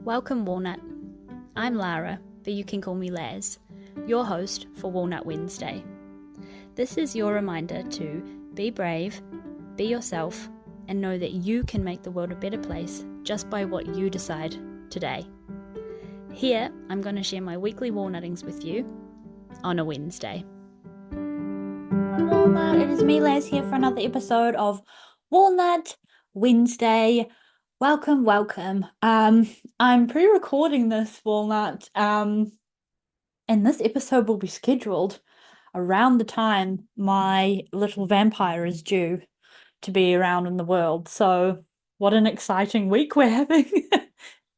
Welcome, Walnut. I'm Lara, but you can call me Laz, your host for Walnut Wednesday. This is your reminder to be brave, be yourself, and know that you can make the world a better place just by what you decide today. Here, I'm going to share my weekly walnuttings with you on a Wednesday. Walnut, it is me, Laz, here for another episode of Walnut Wednesday. Welcome. I'm pre-recording this, Walnut, and this episode will be scheduled around the time my little vampire is due to be around in the world. So what an exciting week we're having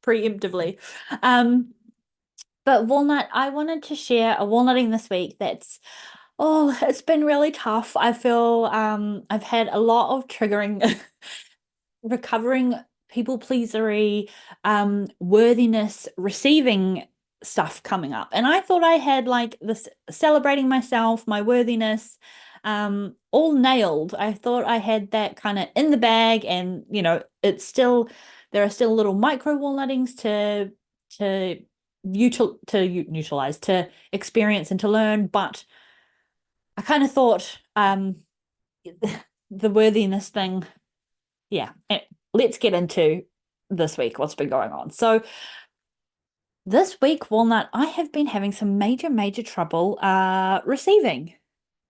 preemptively. But Walnut, I wanted to share a walnutting this week it's been really tough. I feel I've had a lot of triggering recovering people pleasery, worthiness, receiving stuff coming up. And I thought I had like this celebrating myself, my worthiness, all nailed. I thought I had that kind of in the bag, and there are still little micro walnuttings to utilize, to experience and to learn. But I kind of thought the worthiness thing, yeah. Let's get into this week, what's been going on. So this week, Walnut, I have been having some major trouble receiving.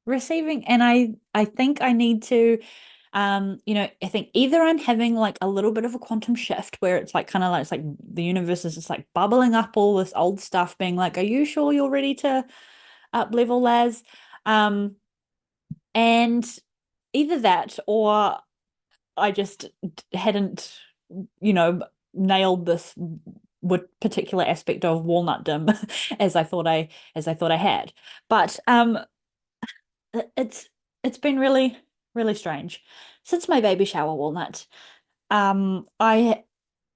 And I think I need to, I think either I'm having like a little bit of a quantum shift where it's like kind of like, it's like the universe is just like bubbling up all this old stuff, being like, are you sure you're ready to up level, Laz? And either that, or I just hadn't, nailed this particular aspect of walnutdom as I thought I had. But it's been really strange since my baby shower, Walnut. I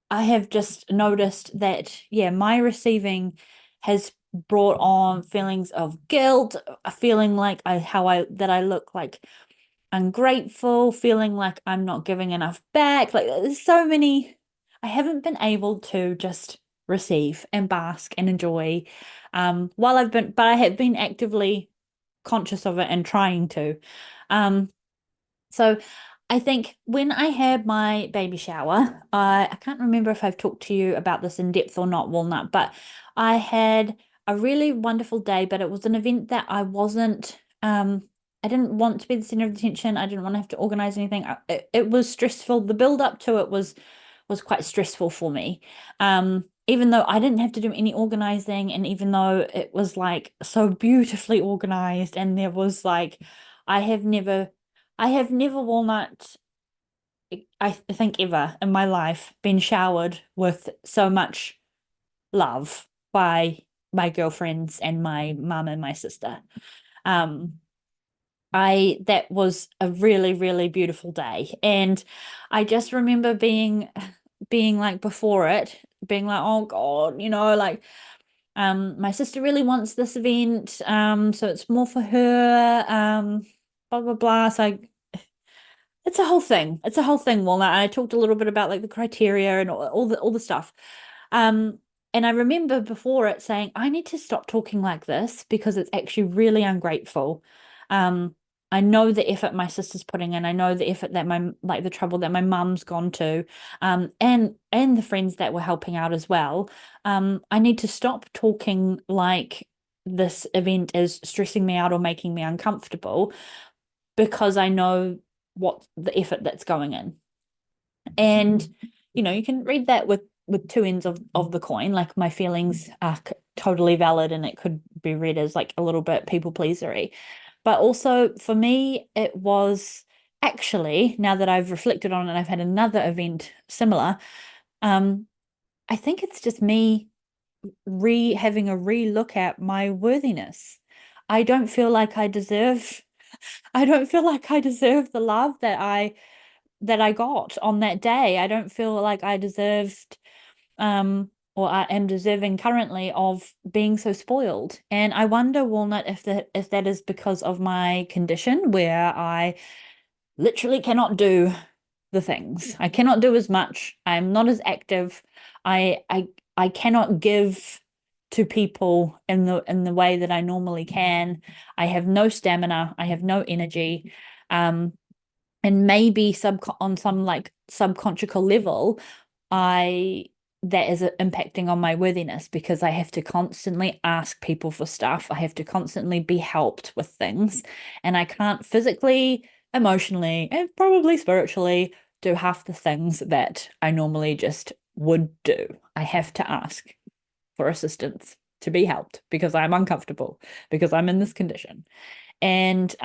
have just noticed that my receiving has brought on feelings of guilt, a feeling like I look like ungrateful, feeling like I'm not giving enough back. Like there's so many, I haven't been able to just receive and bask and enjoy but I have been actively conscious of it and trying to. So I think when I had my baby shower, I can't remember if I've talked to you about this in depth or not, Walnut, but I had a really wonderful day, but it was an event that I didn't want to be the center of attention. I didn't want to have to organize anything. It was stressful. The build up to it was quite stressful for me. Even though I didn't have to do any organizing, and even though it was like so beautifully organized, and there was like, I have never, Walnut, I think ever in my life, been showered with so much love by my girlfriends and my mum and my sister. That was a really beautiful day, and I just remember being like before it, being like, oh God, like my sister really wants this event, so it's more for her, blah blah blah. So it's a whole thing. Walnut. I talked a little bit about like the criteria and all the stuff. And I remember before it saying, I need to stop talking like this because it's actually really ungrateful. I know the effort my sister's putting in. I know the effort that the trouble that my mum's gone to, and the friends that were helping out as well. I need to stop talking like this event is stressing me out or making me uncomfortable, because I know what the effort that's going in. And you can read that with two ends of the coin. Like my feelings are totally valid, and it could be read as like a little bit people pleasery. But also for me, it was actually, now that I've reflected on it and I've had another event similar, I think it's just me having a re-look at my worthiness. I don't feel like I deserve the love that I got on that day. I don't feel like I deserved or I am deserving currently of being so spoiled. And I wonder, Walnut, if that is because of my condition where I literally cannot do the things. I cannot do as much. I'm not as active. I I cannot give to people in the way that I normally can. I have no stamina, I have no energy. And maybe on some like subconscious level, I that is impacting on my worthiness because I have to constantly ask people for stuff. I have to constantly be helped with things, and I can't physically, emotionally, and probably spiritually do half the things that I normally just would do. I have to ask for assistance to be helped because I'm uncomfortable, because I'm in this condition. And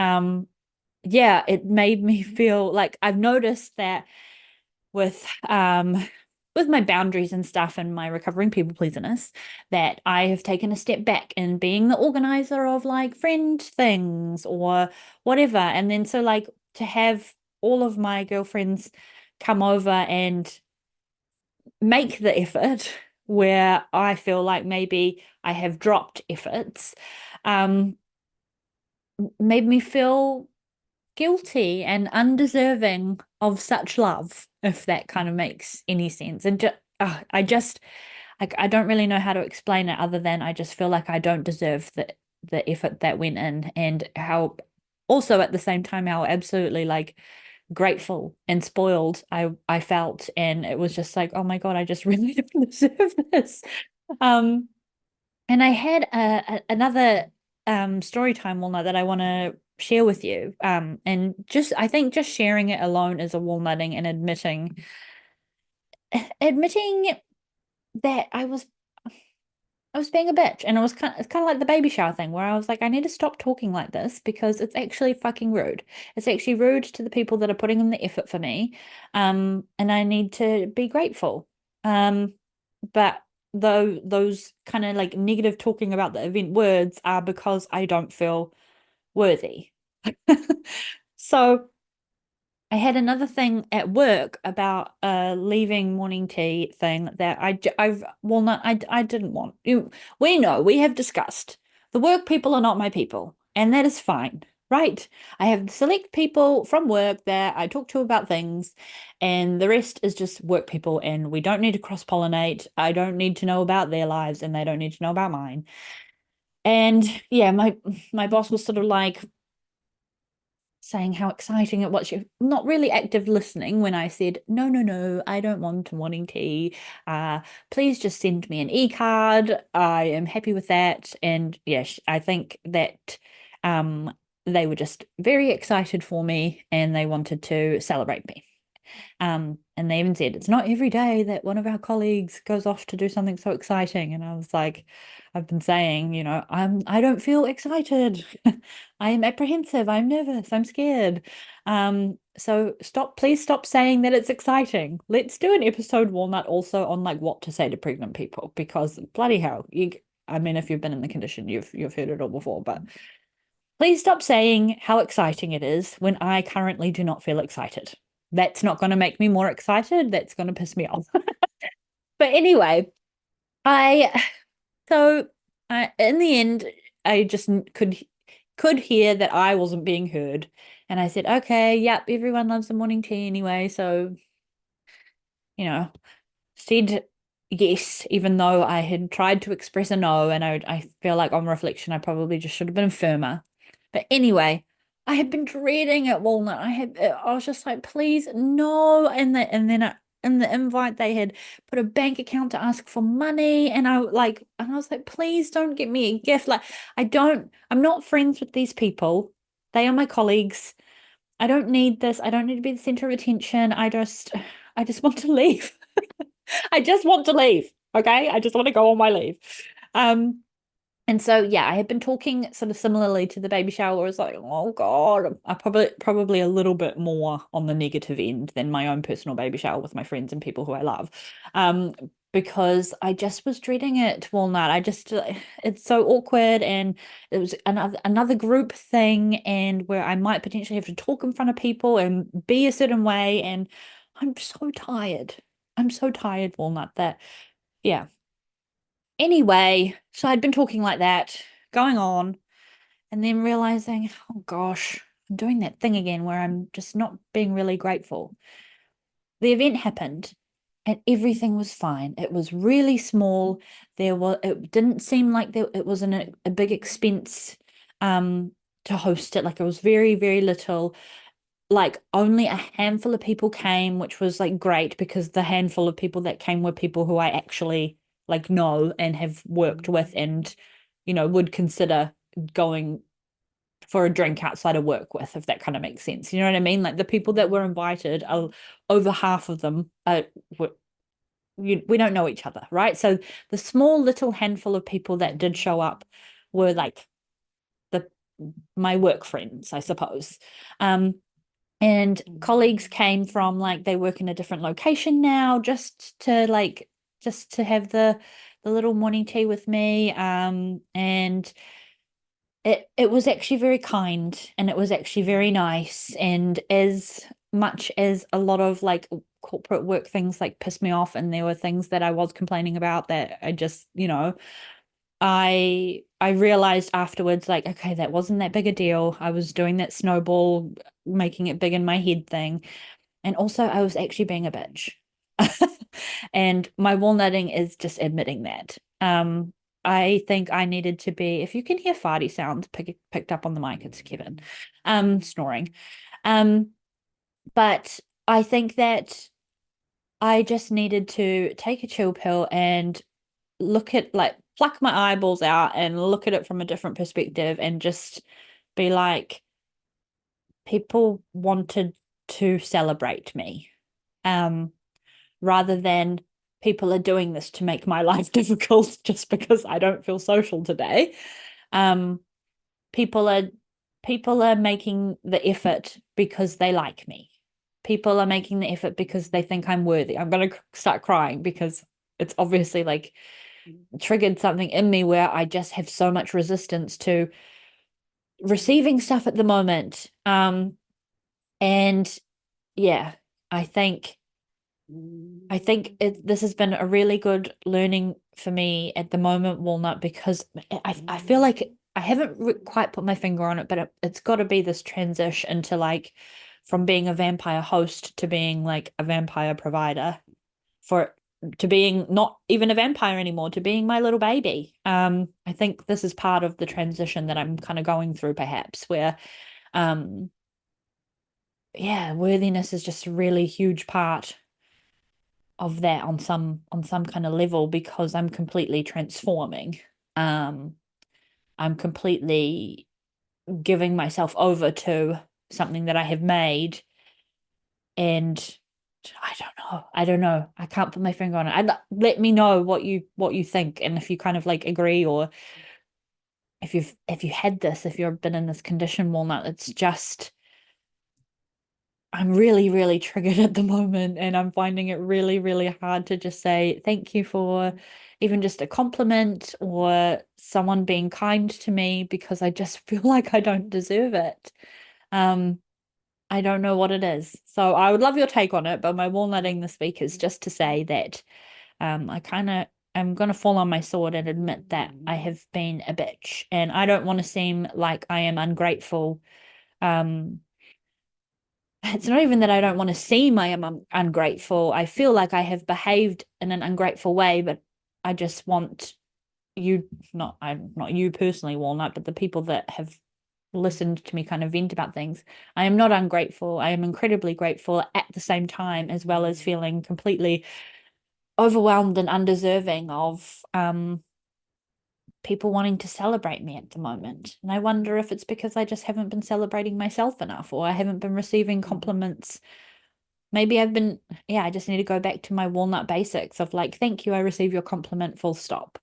yeah, it made me feel like I've noticed that with with my boundaries and stuff and my recovering people pleaserness, that I have taken a step back in being the organizer of like friend things or whatever. And then so like to have all of my girlfriends come over and make the effort where I feel like maybe I have dropped efforts, um, made me feel guilty and undeserving of such love, if that kind of makes any sense. And I don't really know how to explain it other than I just feel like I don't deserve the effort that went in, and how also at the same time how absolutely like grateful and spoiled I felt, and it was just like, oh my God, I just really don't deserve this. Um, and I had another story time walnut that I want to share with you. And just I think just sharing it alone is a walnutting and admitting that I was being a bitch, and it's kind of like the baby shower thing where I was like, I need to stop talking like this because it's actually fucking rude. It's actually rude to the people that are putting in the effort for me. And I need to be grateful. But though those kind of like negative talking about the event words are because I don't feel worthy. So I had another thing at work about leaving morning tea thing that I've Walnut I didn't want. We know, we have discussed. The work people are not my people, and that is fine, right? I have select people from work that I talk to about things, and the rest is just work people, and we don't need to cross-pollinate. I don't need to know about their lives, and they don't need to know about mine. And yeah, my boss was sort of like saying how exciting it was. You're not really active listening when I said, no, no, no, I don't want morning tea. Please just send me an e-card. I am happy with that. And yes, I think that um, they were just very excited for me and they wanted to celebrate me. And they even said it's not every day that one of our colleagues goes off to do something so exciting. And I was like, I've been saying, I don't feel excited. I am apprehensive, I'm nervous, I'm scared. So please stop saying that it's exciting. Let's do an episode, Walnut, also on like what to say to pregnant people, because bloody hell, I mean, if you've been in the condition, you've heard it all before, but please stop saying how exciting it is when I currently do not feel excited. That's not going to make me more excited. That's going to piss me off. But anyway, I so in the end, I just could hear that I wasn't being heard, and I said, "Okay, yep, everyone loves the morning tea anyway." So you know, said yes, even though I had tried to express a no, and I feel like on reflection, I probably just should have been firmer. But anyway, I had been dreading it, Walnut. I was just like, please, no. And then in the invite, they had put a bank account to ask for money, and I was like, please don't get me a gift. Like, I'm not friends with these people. They are my colleagues. I don't need this. I don't need to be the center of attention. I just want to leave. I just want to leave. Okay. I just want to go on my leave. Um, and so yeah, I had been talking sort of similarly to the baby shower. I was like, oh God, I probably a little bit more on the negative end than my own personal baby shower with my friends and people who I love. Because I just was dreading it, Walnut. It's so awkward, and it was another group thing, and where I might potentially have to talk in front of people and be a certain way, and I'm so tired. I'm so tired, Walnut, that yeah. Anyway, so I'd been talking like that, going on, and then realizing, oh gosh, I'm doing that thing again where I'm just not being really grateful. The event happened, and everything was fine. It was really small. It didn't seem like it was a big expense to host it. Like, it was very, very little. Like, only a handful of people came, which was like great, because the handful of people that came were people who I actually like know and have worked with, and would consider going for a drink outside of work with, if that kind of makes sense. You know what I mean? Like, the people that were invited, over half of them we don't know each other, right? So the small little handful of people that did show up were like the my work friends, I suppose. And colleagues came from, like, they work in a different location now, just to have the little morning tea with me. And it was actually very kind, and it was actually very nice. And as much as a lot of like corporate work things like piss me off, and there were things that I was complaining about that I just, I realized afterwards, like, okay, that wasn't that big a deal. I was doing that snowball, making it big in my head thing. And also, I was actually being a bitch. And my walnutting is just admitting that. I think I needed to be, if you can hear farty sounds picked up on the mic, it's Kevin snoring. But I think that I just needed to take a chill pill and look at, like, pluck my eyeballs out and look at it from a different perspective, and just be like, people wanted to celebrate me, rather than people are doing this to make my life difficult just because I don't feel social today. Um, people are people are making the effort because they like me. People are making the effort because they think I'm worthy. I'm going to start crying because it's obviously like triggered something in me where I just have so much resistance to receiving stuff at the moment. And yeah, I think this has been a really good learning for me at the moment, Walnut, because I feel like I haven't quite put my finger on it, but it's got to be this transition to, like, from being a vampire host to being like a vampire provider, for to being not even a vampire anymore, to being my little baby. I think this is part of the transition that I'm kind of going through, perhaps, where um yeah, worthiness is just a really huge part of that on some kind of level, because I'm completely transforming. Um, I'm completely giving myself over to something that I have made, and I don't know. I don't know. I can't put my finger on it. Let me know what you think, and if you kind of like agree, or if you had this, if you've been in this condition, Walnut. It's just, I'm really, really triggered at the moment, and I'm finding it really, really hard to just say thank you for even just a compliment or someone being kind to me, because I just feel like I don't deserve it. Um, I don't know what it is. So I would love your take on it, but my walnutting this week is just to say that I kind of am going to fall on my sword and admit that I have been a bitch, and I don't want to seem like I am ungrateful. Um, it's not even that I don't want to seem I am ungrateful. I feel like I have behaved in an ungrateful way, but I just want you, not you personally, Walnut, but the people that have listened to me kind of vent about things. I am not ungrateful. I am incredibly grateful at the same time, as well as feeling completely overwhelmed and undeserving of people wanting to celebrate me at the moment. And I wonder if it's because I just haven't been celebrating myself enough, or I haven't been receiving compliments. Maybe yeah, I just need to go back to my walnut basics of, like, thank you, I receive your compliment, full stop.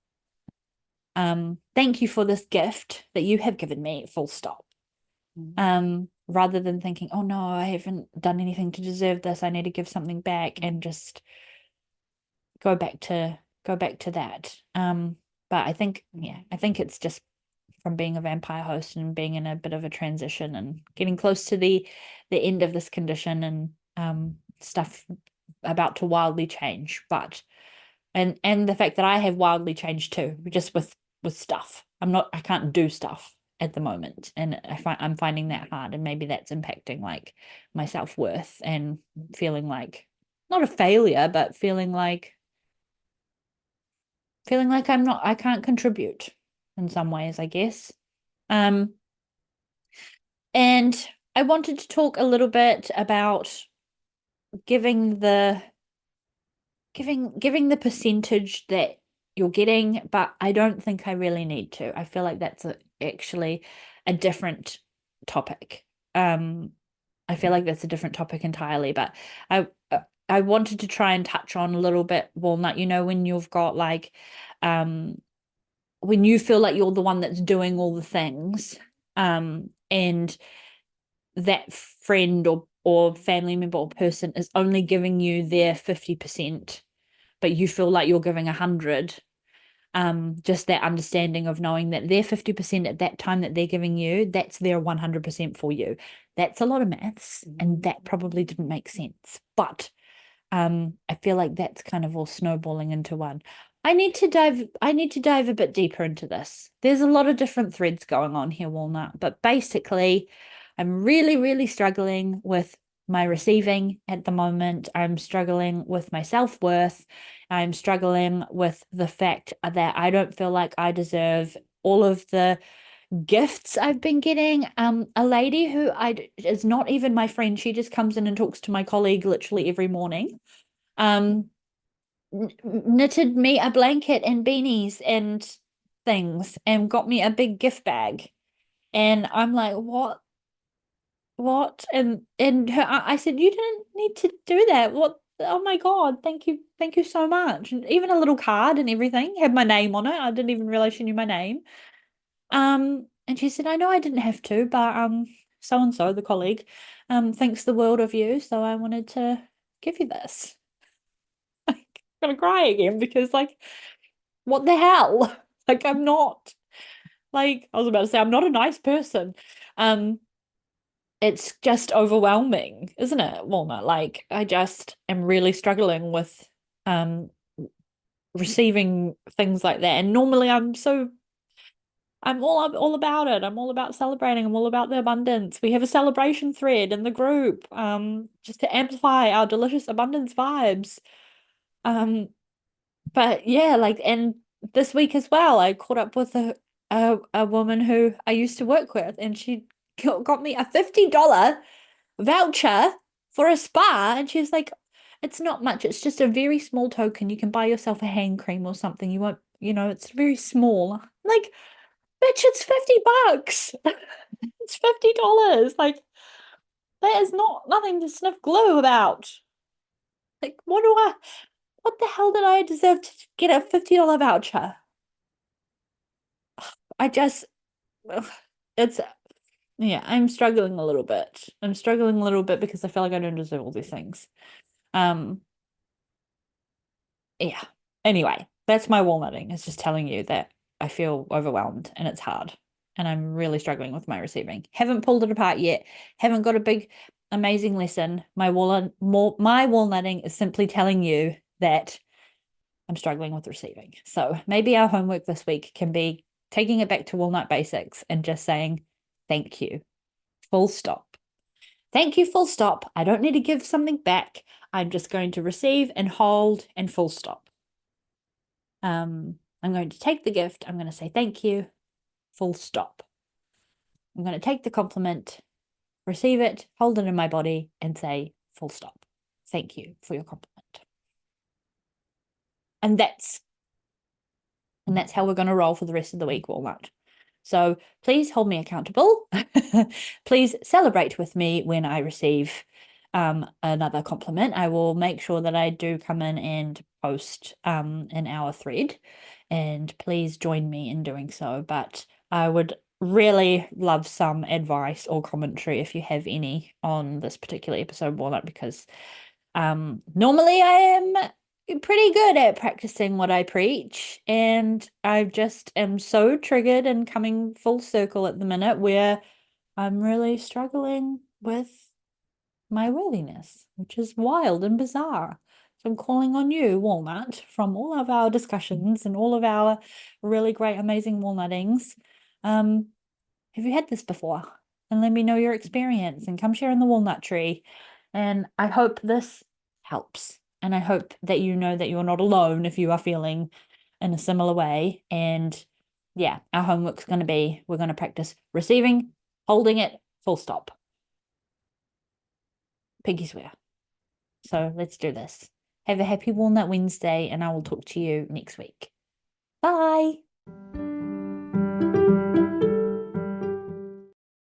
Thank you for this gift that you have given me, full stop. Rather than thinking, oh no, I haven't done anything to deserve this, I need to give something back, and just go back to that. But I think it's just from being a vampire host and being in a bit of a transition and getting close to the end of this condition, and stuff about to wildly change. But and the fact that I have wildly changed too, just with stuff. I can't do stuff at the moment, and I'm finding that hard, and maybe that's impacting, like, my self-worth and feeling like not a failure, but feeling like I can't contribute in some ways, I guess. Um, and I wanted to talk a little bit about giving the giving the percentage that you're getting, but I don't think I really need to. I feel like that's actually a different topic. I feel like that's a different topic entirely, but I I wanted to try and touch on a little bit Walnut, when you've got like when you feel like you're the one that's doing all the things, and that friend or family member or person is only giving you their 50%, but you feel like you're giving 100. Just that understanding of knowing that their 50% at that time that they're giving you, that's their 100% for you. That's a lot of maths, and that probably didn't make sense. But I feel like that's kind of all snowballing into one. I need to dive a bit deeper into this. There's a lot of different threads going on here, Walnut, but basically I'm really, really struggling with my receiving at the moment. I'm struggling with my self-worth. I'm struggling with the fact that I don't feel like I deserve all of the gifts I've been getting. A lady who is not even my friend, she just comes in and talks to my colleague literally every morning. Um, Knitted me a blanket and beanies and things and got me a big gift bag. And I'm like, what? And I said, you didn't need to do that. What? Oh my God, thank you so much. And even a little card and everything had my name on it. I didn't even realize she knew my name. And she said, I know I didn't have to, but so and so, the colleague, thinks the world of you, so I wanted to give you this. I'm gonna cry again because what the hell? Like I'm not like I was about to say I'm not a nice person. Um, it's just overwhelming, isn't it, Walnut? Like I just am really struggling with um receiving things like that. And normally I'm all about it. I'm all about celebrating. I'm all about the abundance. We have a celebration thread in the group, just to amplify our delicious abundance vibes. Um, but yeah, and this week as well, I caught up with a woman who I used to work with, and she got me a $50 voucher for a spa, and she's like, it's not much. It's just a very small token. You can buy yourself a hand cream or something. You won't, it's very small. Like, bitch, it's $50. It's $50. Like, that is nothing to sniff glue about. Like, what the hell did I deserve to get a $50 voucher? I just, it's, yeah, I'm struggling a little bit. I'm struggling a little bit because I feel like I don't deserve all these things. Um, yeah. Anyway, that's my walnutting. It's just telling you that I feel overwhelmed and it's hard. And I'm really struggling with my receiving. Haven't pulled it apart yet. Haven't got a big, amazing lesson. My walnutting is simply telling you that I'm struggling with receiving. So maybe our homework this week can be taking it back to walnut basics and just saying thank you. Full stop. Thank you, full stop. I don't need to give something back. I'm just going to receive and hold and full stop. I'm going to take the gift. I'm going to say thank you, full stop. I'm going to take the compliment, receive it, hold it in my body, and say full stop. Thank you for your compliment. And that's how we're going to roll for the rest of the week, Walnut. So please hold me accountable. Please celebrate with me when I receive another compliment. I will make sure that I do come in and post in our thread, and please join me in doing so. But I would really love some advice or commentary if you have any on this particular episode, Walnut, because normally I am pretty good at practicing what I preach, and I just am so triggered and coming full circle at the minute where I'm really struggling with my worthiness, which is wild and bizarre. So I'm calling on you, Walnut, from all of our discussions and all of our really great, amazing walnuttings. Have you had this before? And let me know your experience and come share in the walnut tree. And I hope this helps. And I hope that you know that you're not alone if you are feeling in a similar way. And yeah, our homework's going to be, we're going to practice receiving, holding it, full stop. Pinky swear. So let's do this. Have a happy Walnut Wednesday, and I will talk to you next week. Bye.